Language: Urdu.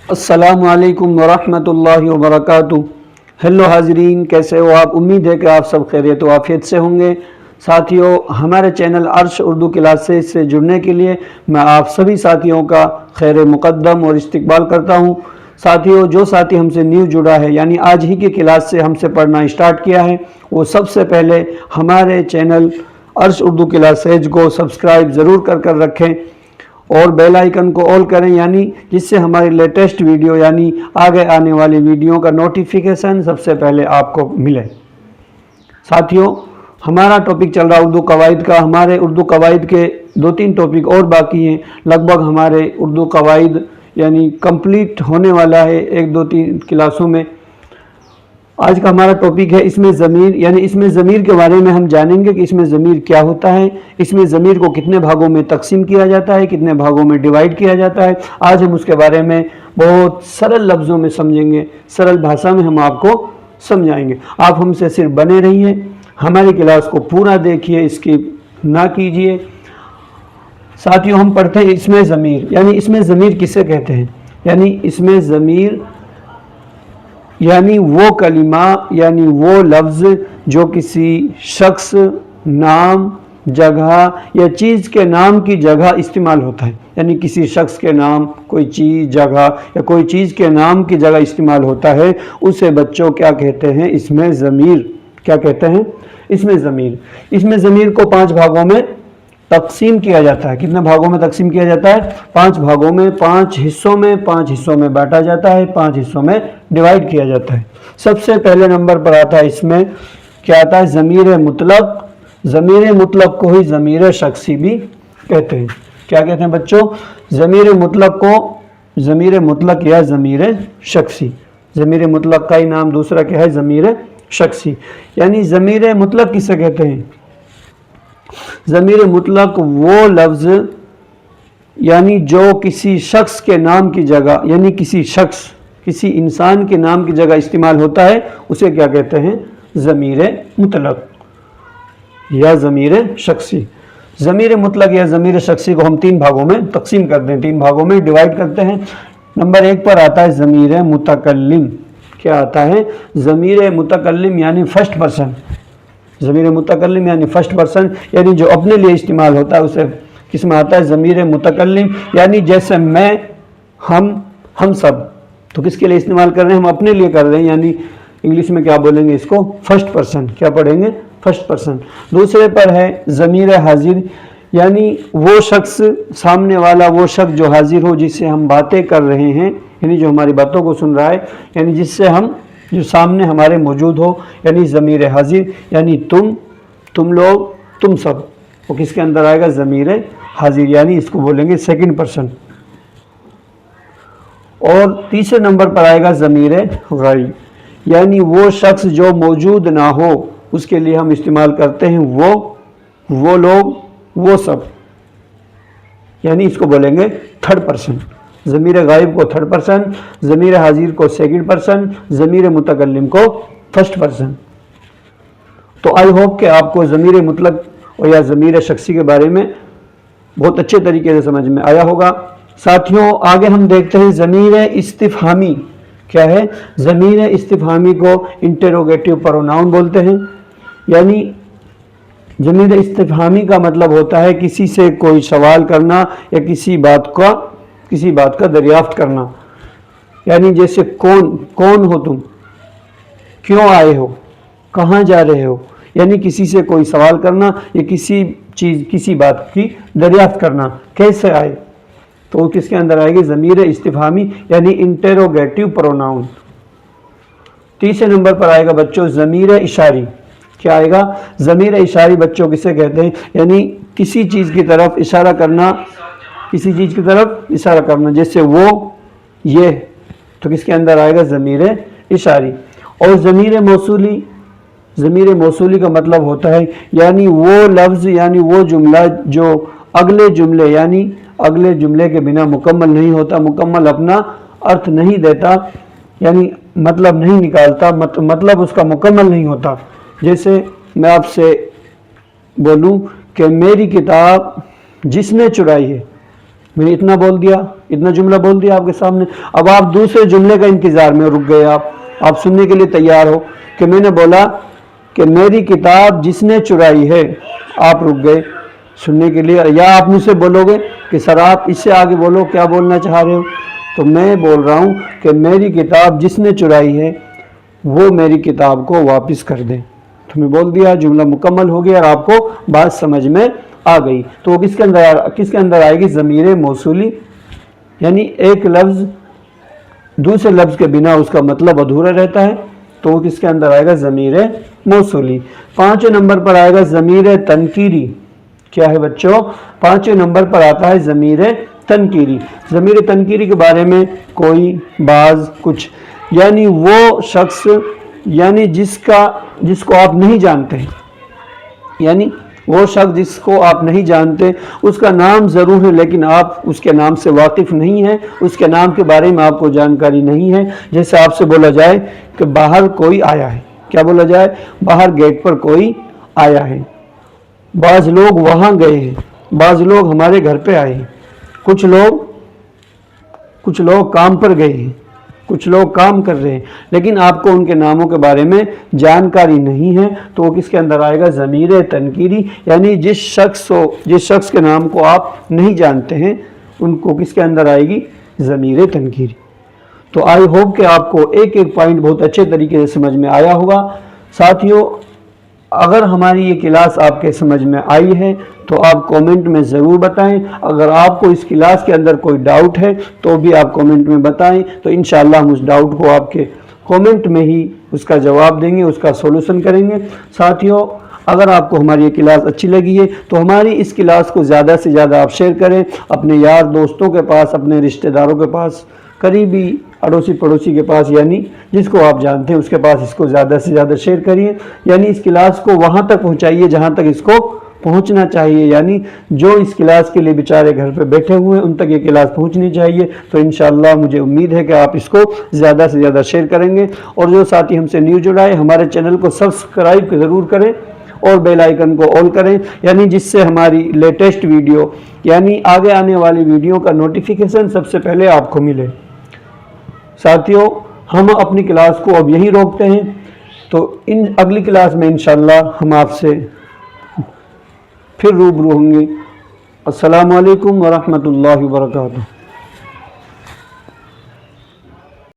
السلام علیکم ورحمۃ اللہ وبرکاتہ۔ ہیلو حاضرین، کیسے ہو آپ؟ امید ہے کہ آپ سب خیریت و عافیت سے ہوں گے۔ ساتھیوں، ہمارے چینل عرش اردو کلاسز سے جڑنے کے لیے میں آپ سبھی ساتھیوں کا خیر مقدم اور استقبال کرتا ہوں۔ ساتھیوں، جو ساتھی ہم سے نیو جڑا ہے، یعنی آج ہی کی کلاس سے ہم سے پڑھنا اسٹارٹ کیا ہے، وہ سب سے پہلے ہمارے چینل عرش اردو کلاسز کو سبسکرائب ضرور کر رکھیں اور بیل آئیکن کو آل کریں، یعنی جس سے ہماری لیٹسٹ ویڈیو یعنی آگے آنے والی ویڈیو کا نوٹیفیکیشن سب سے پہلے آپ کو ملے۔ ساتھیوں، ہمارا ٹاپک چل رہا اردو قواعد کا۔ ہمارے اردو قواعد کے 2-3 ٹاپک اور باقی ہیں۔ لگ بھگ ہمارے اردو قواعد یعنی کمپلیٹ ہونے والا ہے 1-2-3 کلاسوں میں۔ آج کا ہمارا ٹاپک ہے اس میں ضمیر، یعنی اس میں ضمیر کے بارے میں ہم جانیں گے کہ اس میں ضمیر کیا ہوتا ہے، اس میں ضمیر کو کتنے بھاگوں میں تقسیم کیا جاتا ہے، کتنے بھاگوں میں ڈیوائیڈ کیا جاتا ہے۔ آج ہم اس کے بارے میں بہت سرل لفظوں میں سمجھیں گے، سرل بھاشا میں ہم آپ کو سمجھائیں گے۔ آپ ہم سے صرف بنے رہیے، ہماری کلاس کو پورا دیکھیے، اسکپ نہ کیجیے۔ ساتھیوں، ہم پڑھتے ہیں اس میں ضمیر، یعنی اس میں ضمیر کسے کہتے ہیں؟ یعنی اس میں ضمیر یعنی وہ کلمہ، یعنی وہ لفظ جو کسی شخص، نام، جگہ یا چیز کے نام کی جگہ استعمال ہوتا ہے۔ یعنی کسی شخص کے نام، کوئی چیز، جگہ یا کوئی چیز کے نام کی جگہ استعمال ہوتا ہے، اسے بچوں کیا کہتے ہیں؟ اس میں ضمیر۔ کیا کہتے ہیں؟ اس میں ضمیر۔ اس میں ضمیر کو 5 بھاگوں میں تقسیم کیا جاتا ہے۔ کتنے بھاگوں میں تقسیم کیا جاتا ہے؟ 5 بھاگوں میں، 5 حصوں میں، 5 حصوں میں بانٹا جاتا ہے، 5 حصوں میں ڈیوائیڈ کیا جاتا ہے۔ سب سے پہلے نمبر پر آتا ہے اس میں کیا آتا ہے؟ ضمیر مطلق۔ ضمیر مطلق کو ہی ضمیر شخصی بھی کہتے ہیں۔ کیا کہتے ہیں بچوں؟ ضمیر مطلق کو ضمیر مطلق یا ضمیر شخصی۔ ضمیر مطلق کا ہی نام دوسرا کیا ہے؟ ضمیر شخصی۔ یعنی ضمیر مطلق کسے کہتے ہیں؟ ضمیر مطلق وہ لفظ یعنی جو کسی شخص کے نام کی جگہ، یعنی کسی شخص، کسی انسان کے نام کی جگہ استعمال ہوتا ہے، اسے کیا کہتے ہیں؟ ضمیر مطلق یا ضمیر شخصی۔ ضمیر مطلق یا ضمیر شخصی کو ہم 3 بھاگوں میں تقسیم کرتے ہیں، 3 بھاگوں میں ڈیوائیڈ کرتے ہیں۔ نمبر 1 پر آتا ہے ضمیر متکلم۔ کیا آتا ہے؟ ضمیر متکلم یعنی فرسٹ پرسن۔ ضمیر متکلم یعنی فرسٹ پرسن، یعنی جو اپنے لیے استعمال ہوتا ہے، اسے کس میں آتا ہے؟ ضمیر متکلم۔ یعنی جیسے میں، ہم سب، تو کس کے لیے استعمال کر رہے ہیں؟ ہم اپنے لیے کر رہے ہیں، یعنی انگلش میں کیا بولیں گے اس کو؟ First person. کیا پڑھیں گے؟ First person. دوسرے پر ہے ضمیر حاضر، یعنی وہ شخص، سامنے والا وہ شخص جو حاضر ہو، جس سے ہم باتیں کر رہے ہیں، یعنی جو ہماری باتوں کو سن رہا ہے، یعنی جس سے ہم، جو سامنے ہمارے موجود ہو، یعنی ضمیر حاضر۔ یعنی تم لوگ، تم سب، وہ کس کے اندر آئے گا؟ ضمیر حاضر، یعنی اس کو بولیں گے سیکنڈ پرسن۔ اور تیسرے نمبر پر آئے گا ضمیر غائب، یعنی وہ شخص جو موجود نہ ہو، اس کے لیے ہم استعمال کرتے ہیں وہ لوگ، وہ سب، یعنی اس کو بولیں گے تھرڈ پرسن۔ ضمیر غائب کو تھرڈ پرسن، ضمیر حاضر کو سیکنڈ پرسن، ضمیر متکلم کو فرسٹ پرسن۔ تو آئی ہوپ کہ آپ کو ضمیر مطلق یا ضمیر شخصی کے بارے میں بہت اچھے طریقے سے سمجھ میں آیا ہوگا۔ ساتھیوں، آگے ہم دیکھتے ہیں ضمیر استفہامی۔ کیا ہے؟ ضمیر استفہامی کو انٹروگیٹو پروناؤن بولتے ہیں۔ یعنی ضمیر استفہامی کا مطلب ہوتا ہے کسی سے کوئی سوال کرنا یا کسی بات کا دریافت کرنا۔ یعنی جیسے کون ہو تم، کیوں آئے ہو، کہاں جا رہے ہو، یعنی کسی سے کوئی سوال کرنا یا کسی بات کی دریافت کرنا، کیسے آئے، تو وہ کس کے اندر آئے گی؟ ضمیر استفہامی یعنی انٹروگیٹو پروناؤن۔ تیسرے نمبر پر آئے گا بچوں ضمیر اشاری۔ کیا آئے گا؟ ضمیر اشاری بچوں کسے کہتے ہیں؟ یعنی کسی چیز کی طرف اشارہ کرنا، کسی چیز کی طرف اشارہ کرنا، جیسے وہ، یہ، تو کس کے اندر آئے گا؟ ضمیر اشاری۔ اور ضمیر موصولی، ضمیر موصولی کا مطلب ہوتا ہے یعنی وہ لفظ، یعنی وہ جملہ جو اگلے جملے کے بنا مکمل نہیں ہوتا، مکمل اپنا ارتھ نہیں دیتا، یعنی مطلب نہیں نکالتا، مطلب اس کا مکمل نہیں ہوتا۔ جیسے میں آپ سے بولوں کہ میری کتاب جس نے چرائی ہے، میں نے اتنا بول دیا، اتنا جملہ بول دیا آپ کے سامنے. اب آپ دوسرے جملے کا انتظار میں رک گئے، آپ سننے کے لیے تیار ہو کہ میں نے بولا کہ میری کتاب جس نے چرائی ہے. آپ رک گئے سننے کے لیے، یا آپ مجھ سے بولو گے کہ سر آپ اس سے آگے بولو، کیا بولنا چاہ رہے ہو؟ تو میں بول رہا ہوں کہ میری کتاب جس نے چرائی ہے وہ میری کتاب کو واپس کر دیں. تو میں بول دیا، جملہ مکمل ہو گیا اور آپ کو بات سمجھ میں آ گئی. تو کس کے اندر آئے گی؟ ضمیر موصولی. یعنی ایک لفظ دوسرے لفظ کے بنا اس کا مطلب ادھورا رہتا ہے، تو وہ کس کے اندر آئے گا؟ ضمیر موصولی. 5 نمبر پر آئے گا ضمیر تنکیری. کیا ہے بچوں؟ 5 نمبر پر آتا ہے ضمیر تنکیری. ضمیر تنکیری کے بارے میں کوئی بعض کچھ، یعنی وہ شخص، یعنی جس کو آپ نہیں جانتے، یعنی وہ شخص جس کو آپ نہیں جانتے، اس کا نام ضرور ہے لیکن آپ اس کے نام سے واقف نہیں ہیں، اس کے نام کے بارے میں آپ کو جانکاری نہیں ہے. جیسے آپ سے بولا جائے کہ باہر کوئی آیا ہے. کیا بولا جائے؟ باہر گیٹ پر کوئی آیا ہے. بعض لوگ وہاں گئے ہیں، بعض لوگ ہمارے گھر پہ آئے ہیں، کچھ لوگ کام پر گئے ہیں، کچھ لوگ کام کر رہے ہیں، لیکن آپ کو ان کے ناموں کے بارے میں جانکاری نہیں ہے. تو وہ کس کے اندر آئے گا؟ ضمیر تنکیری. یعنی جس شخص کے نام کو آپ نہیں جانتے ہیں ان کو کس کے اندر آئے گی؟ ضمیر تنکیری. تو آئی ہوپ کہ آپ کو ایک پوائنٹ بہت اچھے طریقے سے سمجھ میں آیا ہوگا. ساتھیوں، اگر ہماری یہ کلاس آپ کے سمجھ میں آئی ہے تو آپ کومنٹ میں ضرور بتائیں. اگر آپ کو اس کلاس کے اندر کوئی ڈاؤٹ ہے تو بھی آپ کومنٹ میں بتائیں، تو انشاءاللہ ہم اس ڈاؤٹ کو آپ کے کومنٹ میں ہی اس کا جواب دیں گے، اس کا سولوشن کریں گے. ساتھیوں، اگر آپ کو ہماری یہ کلاس اچھی لگی ہے تو ہماری اس کلاس کو زیادہ سے زیادہ آپ شیئر کریں، اپنے یار دوستوں کے پاس، اپنے رشتہ داروں کے پاس، قریبی اڑوسی پڑوسی کے پاس، یعنی جس کو آپ جانتے ہیں اس کے پاس اس کو زیادہ سے زیادہ شیئر کریے. یعنی اس کلاس کو وہاں تک پہنچائیے جہاں تک اس کو پہنچنا چاہیے. یعنی جو اس کلاس کے لیے بیچارے گھر پہ بیٹھے ہوئے ہیں ان تک یہ کلاس پہنچنی چاہیے. تو انشاءاللہ مجھے امید ہے کہ آپ اس کو زیادہ سے زیادہ شیئر کریں گے. اور جو ساتھی ہم سے نیو جڑائے، ہمارے چینل کو سبسکرائب ضرور کریں اور بیل آئیکن کو آل کریں، یعنی جس سے ہماری لیٹسٹ ویڈیو، یعنی آگے آنے والی ویڈیو کا نوٹیفیکیشن سب سے پہلے آپ کو ملے. ساتھیوں، ہم اپنی کلاس کو اب یہیں روکتے ہیں. تو اگلی کلاس میں انشاءاللہ ہم آپ سے پھر روبرو ہوں گے. السلام علیکم ورحمۃ اللہ وبرکاتہ.